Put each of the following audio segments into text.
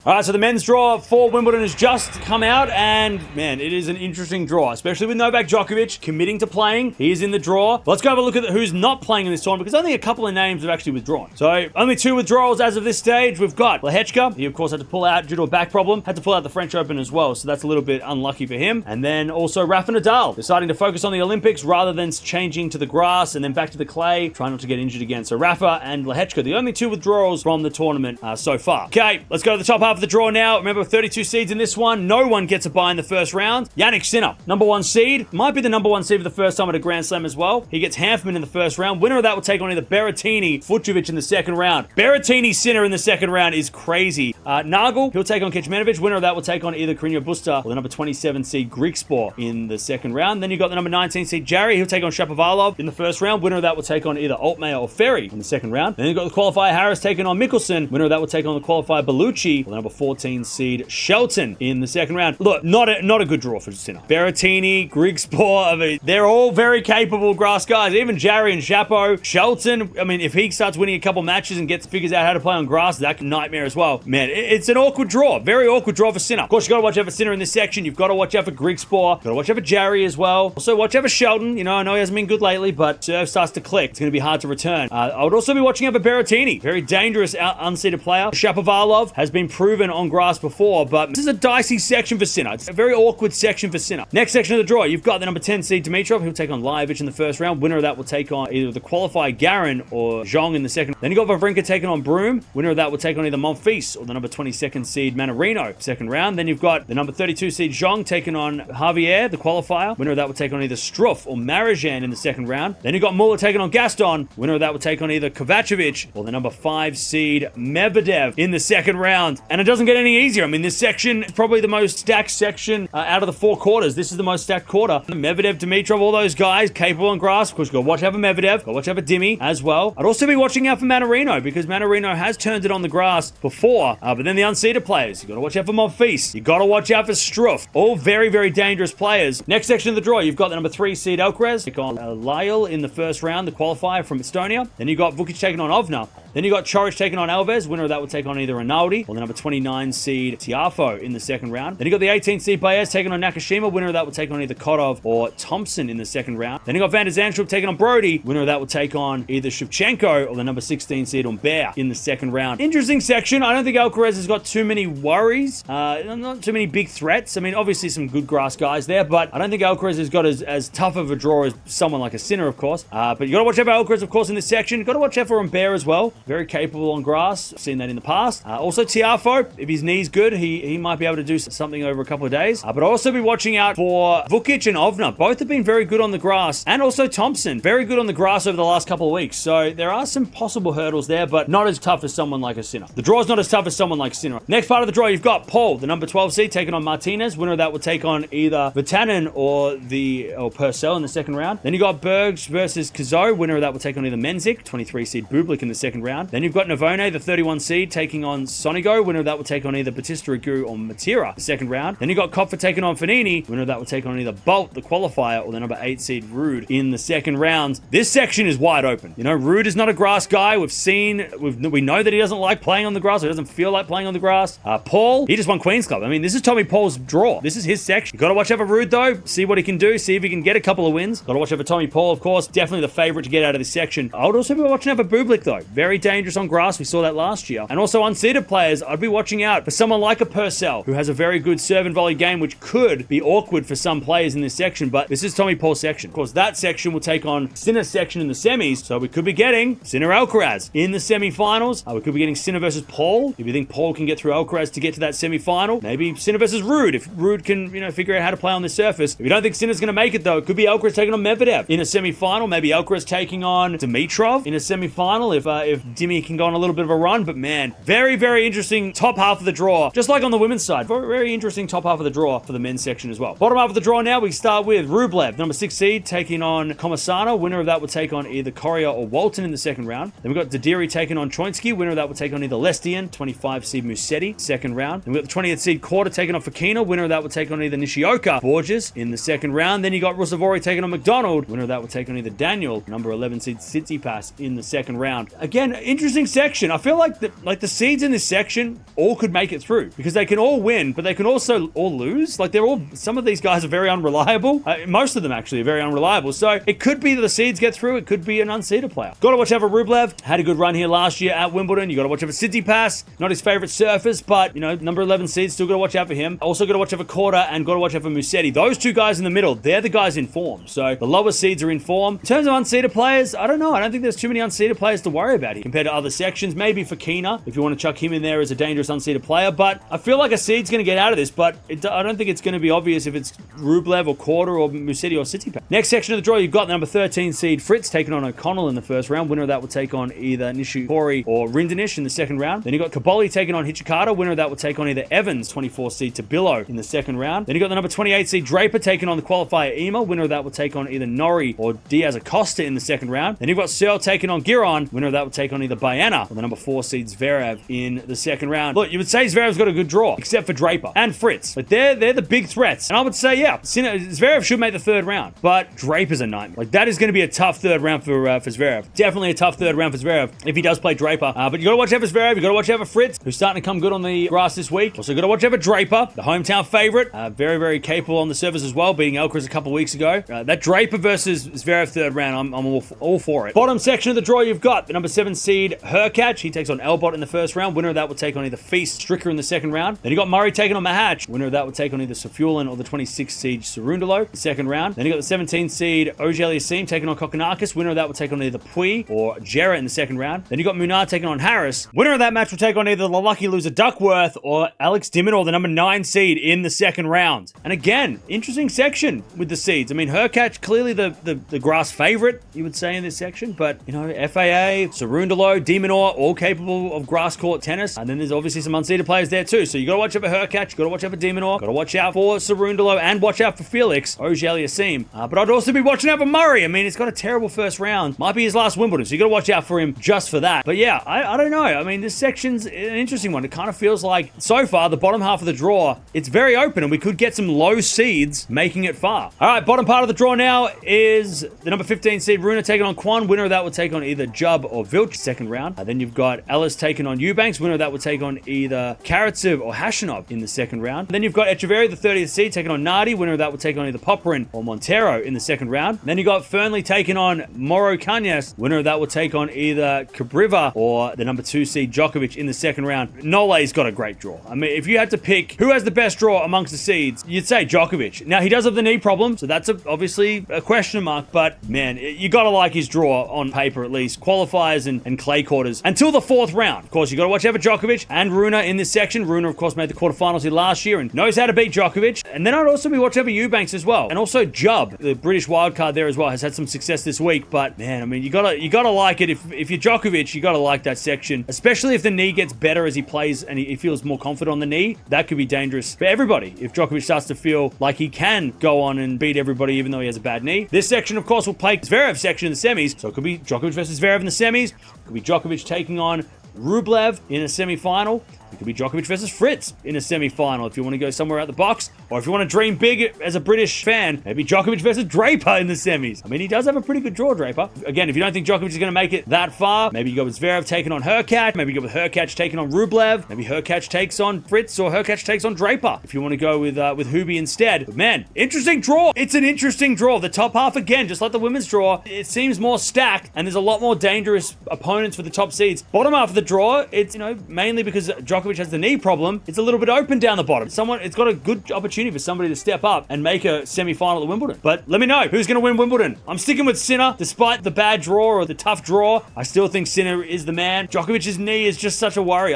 All right, so the men's draw for Wimbledon has just come out, and man, it is an interesting draw, especially with Novak Djokovic committing to playing. He is in the draw. Let's go have a look at who's not playing in this tournament, because only a couple of names have actually withdrawn. So only 2 withdrawals as of this stage. We've got Hurkacz. He, of course, had to pull out due to a back problem. Had to pull out the French Open as well, so that's a little bit unlucky for him. And then also Rafael Nadal, deciding to focus on the Olympics rather than changing to the grass and then back to the clay, trying not to get injured again. So Rafa and Hurkacz, the only 2 withdrawals from the tournament so far. Okay, let's go to the top half of the draw now. Remember, 32 seeds in this one. No one gets a bye in the first round. Jannik Sinner, number 1 seed. Might be the number 1 seed for the first time at a Grand Slam as well. He gets Hanfman in the first round. Winner of that will take on either Berrettini, Fucsovics in the second round. Berrettini Sinner in the second round is crazy. Nagel, he'll take on Kecmanovic. Winner of that will take on either Carreño Busta or the number 27 seed Griekspoor in the second round. Then you've got the number 19 seed Jarry. He'll take on Shapovalov in the first round. Winner of that will take on either Altmaier or Ferry in the second round. Then you've got the qualifier Harris taking on Mickelson. Winner of that will take on the qualifier Bellucci or the number 14 seed Shelton in the second round. Look, not a good draw for Sinner. Berrettini, Griekspoor, I mean, they're all very capable grass guys. Even Jarry and Shapo. Shelton, I mean, if he starts winning a couple matches and figures out how to play on grass, that can nightmare as well. Man, it's an awkward draw. Very awkward draw for Sinner. Of course, you've got to watch out for Sinner in this section. You've got to watch out for Griekspoor. Got to watch out for Jarry as well. Also, watch out for Shelton. You know, I know he hasn't been good lately, but serve starts to click. It's going to be hard to return. I would also be watching out for Berrettini. Very dangerous unseeded player. Shapovalov has been proven on grass before, but this is a dicey section for Sinner. It's a very awkward section for Sinner. Next section of the draw, you've got the number 10 seed Dimitrov. He'll take on Lajovic in the first round. Winner of that will take on either the qualifier Garin or Zhang in the second. Then you got Wawrinka taking on Broome. Winner of that will take on either Monfils or the number 22nd seed Mannarino second round. Then you've got the number 32 seed Zhang taking on Javier, the qualifier. Winner of that will take on either Struff or Marijan in the second round. Then you've got Muller taking on Gaston. Winner of that will take on either Kovacevic or the number 5 seed Medvedev in the second round. And it doesn't get any easier. I mean, this section is probably the most stacked section out of the 4 quarters. This is the most stacked quarter. Medvedev, Dimitrov, all those guys capable on grass. Of course, you've got to watch out for Medvedev. Got to watch out for Dimi as well. I'd also be watching out for Mannarino, because Mannarino has turned it on the grass before. But then the unseeded players, you've got to watch out for Monfils. You've got to watch out for Struff. All very, very dangerous players. Next section of the draw, you've got the number 3 seed Alcaraz. You've got Lyle in the first round, the qualifier from Estonia. Then you've got Vukic taking on Ovna. Then you got Coric taking on Alves. Winner of that will take on either Rinaldi or the number 29 seed Tiafo in the second round. Then you got the 18 seed Baez taking on Nakashima. Winner of that will take on either Kotov or Thompson in the second round. Then you got Van der Zandschulp taking on Brody. Winner of that will take on either Shevchenko or the number 16 seed Humbert in the second round. Interesting section. I don't think Alcaraz has got too many worries. Not too many big threats. I mean, obviously some good grass guys there, but I don't think Alcaraz has got as tough of a draw as someone like a Sinner, of course. But you got to watch out for Alcaraz, of course, in this section. You got to watch out for Humbert as well. Very capable on grass. Seen that in the past. Also Tiafo, if his knee's good, he might be able to do something over a couple of days. But I'll also be watching out for Vukic and Ovna. Both have been very good on the grass. And also Thompson, very good on the grass over the last couple of weeks. So there are some possible hurdles there, but not as tough as someone like a Sinner. The draw's not as tough as someone like Sinner. Next part of the draw, you've got Paul, the number 12 seed, taking on Martinez. Winner of that will take on either Vatanen or Purcell in the second round. Then you got Bergs versus Kazo. Winner of that will take on either Menzik, 23 seed Bublik in the second round. Then you've got Navone, the 31 seed, taking on Sonigo. Winner of that will take on either Batista Agut or Matera, the second round. Then you got Kopfer taking on Fanini. Winner of that will take on either Bolt, the qualifier, or the number 8 seed Ruud in the second round. This section is wide open. You know, Ruud is not a grass guy. We know that he doesn't like playing on the grass, or doesn't feel like playing on the grass. Paul, he just won Queen's Club. I mean, this is Tommy Paul's draw. This is his section. You got to watch out for Ruud, though. See what he can do. See if he can get a couple of wins. Got to watch out for Tommy Paul, of course. Definitely the favorite to get out of this section. I would also be watching out for Bublik, though. Very dangerous on grass. We saw that last year. And also unseeded players, I'd be watching out for someone like a Purcell, who has a very good serve and volley game, which could be awkward for some players in this section, but this is Tommy Paul's section. Of course, that section will take on Sinner's section in the semis, so we could be getting Sinner Alcaraz in the semifinals. We could be getting Sinner versus Paul. If you think Paul can get through Alcaraz to get to that semifinal, maybe Sinner versus Ruud, if Ruud can, figure out how to play on the surface. If you don't think Sinner's going to make it, though, it could be Alcaraz taking on Medvedev in a semifinal. Maybe Alcaraz taking on Dimitrov in a semifinal if Dimi can go on a little bit of a run. But man, very, very interesting top half of the draw. Just like on the women's side, very, very interesting top half of the draw for the men's section as well. Bottom half of the draw now, we start with Rublev, number 6 seed, taking on Komasano. Winner of that will take on either Coria or Walton in the second round. Then we've got Dadiri taking on Choinsky. Winner of that will take on either Lestian, 25 seed Musetti, second round. Then we've got the 20th seed Korda taking on Fokina. Winner of that will take on either Nishioka, Borges in the second round. Then you got Rusevori taking on McDonald. Winner of that will take on either Daniel, number 11 seed Tsitsipas in the second round. Again, interesting section. I feel like the seeds in this section all could make it through because they can all win, but they can also all lose. Like some of these guys are very unreliable. Most of them actually are very unreliable. So it could be that the seeds get through. It could be an unseeded player. Got to watch out for Rublev. Had a good run here last year at Wimbledon. You got to watch out for Tsitsipas. Not his favorite surface, but number 11 seeds, still got to watch out for him. Also got to watch out for Korda and got to watch out for Musetti. Those two guys in the middle, they're the guys in form. So the lower seeds are in form. In terms of unseeded players, I don't know. I don't think there's too many unseeded players to worry about here compared to other sections. Maybe for Kina, if you want to chuck him in there as a dangerous unseeded player. But I feel like a seed's going to get out of this, but I don't think it's going to be obvious if it's Rublev or Korda or Musetti or Tsitsipas. Next section of the draw, you've got the number 13 seed Fritz taking on O'Connell in the first round. Winner of that will take on either Nishikori or Rinderknech in the second round. Then you got Kaboli taking on Hichikata. Winner of that will take on either Evans, 24 seed Tabilo in the second round. Then you got the number 28 seed Draper taking on the qualifier Ema. Winner of that will take on either Norrie or Diaz Acosta in the second round. Then you've got Searle taking on Giron. Winner of that will take on either Bayana or the number 4 seed Zverev in the second round. Look, you would say Zverev's got a good draw, except for Draper and Fritz. But they're the big threats. And I would say, yeah, Zverev should make the third round. But Draper's a nightmare. Like, that is going to be a tough third round for Zverev. Definitely a tough third round for Zverev if he does play Draper. But you got to watch out for Zverev. You got to watch out for Fritz, who's starting to come good on the grass this week. Also got to watch out for Draper, the hometown favorite. Very, very capable on the surface as well, beating Alcaraz a couple weeks ago. That Draper versus Zverev third round, I'm all for it. Bottom section of the draw, you've got the number 7 seed Hurkacz. He takes on Elbot in the first round. Winner of that will take on either Feast, Stricker in the second round. Then you got Murray taking on Mahach. Winner of that will take on either Safulin or the 26 seed Cerundolo in the second round. Then you got the 17 seed Auger-Aliassime taking on Kokkinakis. Winner of that will take on either Puig or Jarrett in the second round. Then you got Munar taking on Harris. Winner of that match will take on either the lucky loser Duckworth or Alex Diminor, the number 9 seed in the second round. And again, interesting section with the seeds. I mean, Hurkacz, clearly the grass favorite, you would say, in this section. But, FAA, Cerundolo, Diminor, all capable of grass court tennis. And then there's obviously some unseeded players there too. So you got to watch out for Hurkacz, you got to watch out for Diminor, got to watch out for Cerundolo, and watch out for Felix Auger-Aliassime. But I'd also be watching out for Murray. I mean, it's got a terrible first round. Might be his last Wimbledon, so you got to watch out for him just for that. But yeah, I don't know. I mean, this section's an interesting one. It kind of feels like, so far, the bottom half of the draw, it's very open, and we could get some low seeds making it far. All right, bottom part of the draw now is the number 15 seed Runa taking on Kwon. Winner of that will take on either Jubb or Vilch, second round. Then you've got Ellis taking on Eubanks. Winner of that will take on either Karatsev or Hashanov in the second round. Then you've got Echeverry, the 30th seed, taking on Nardi. Winner of that will take on either Popperin or Montero in the second round. Then you've got Fernley taking on Moro Kanyas. Winner of that will take on either Kabriva or the number 2 seed Djokovic in the second round. Nole's got a great draw. I mean, if you had to pick who has the best draw amongst the seeds, you'd say Djokovic. Now, he does have the knee problem, so that's obviously a question mark, but man, you got to like his draw on paper at least. Qualifiers and clay quarters until the 4th round. Of course, you got to watch out for Djokovic and Runa in this section. Runa, of course, made the quarterfinals here last year and knows how to beat Djokovic. And then I'd also be watching out for Eubanks as well. And also Jubb, the British wildcard there as well, has had some success this week. But man, I mean, you gotta like it. If you're Djokovic, you gotta like that section, especially if the knee gets better as he plays and he feels more confident on the knee. That could be dangerous for everybody if Djokovic starts to feel like he can go on and beat everybody even though he has a bad knee. This section, of course, will play Zverev section in the semis. So it could be Djokovic versus Zverev in the semis. It could be Djokovic taking on Rublev in a semi-final. It could be Djokovic versus Fritz in a semi-final if you want to go somewhere out the box. Or if you want to dream big as a British fan, maybe Djokovic versus Draper in the semis. I mean, he does have a pretty good draw, Draper. Again, if you don't think Djokovic is going to make it that far, maybe you go with Zverev taking on Hurkacz. Maybe you go with Hurkacz taking on Rublev. Maybe Hurkacz takes on Fritz or Hurkacz takes on Draper if you want to go with Hubie instead. But man, interesting draw. It's an interesting draw. The top half, again, just like the women's draw, it seems more stacked and there's a lot more dangerous opponents for the top seeds. Bottom half of the draw, it's, mainly because Djokovic has the knee problem. It's a little bit open down the bottom. It's got a good opportunity for somebody to step up and make a semi-final at Wimbledon. But let me know who's going to win Wimbledon. I'm sticking with Sinner, despite the bad draw or the tough draw. I still think Sinner is the man. Djokovic's knee is just such a worry.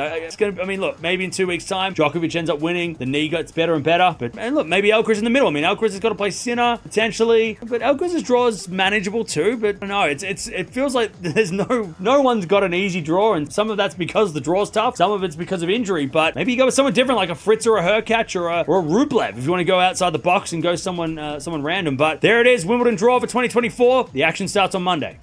Look, maybe in 2 weeks' time, Djokovic ends up winning. The knee gets better and better. And look, maybe Alcaraz in the middle. I mean, Alcaraz has got to play Sinner potentially, but Alcaraz's draw is manageable too. But no, it feels like there's no one's got an easy draw, and some of that's because the draw's tough. Some of it's because of injury. But maybe you go with someone different, like a Fritz or a Hurkacz or a Rublev, if you want to go outside the box and go someone random. But there it is, Wimbledon draw for 2024. The action starts on Monday.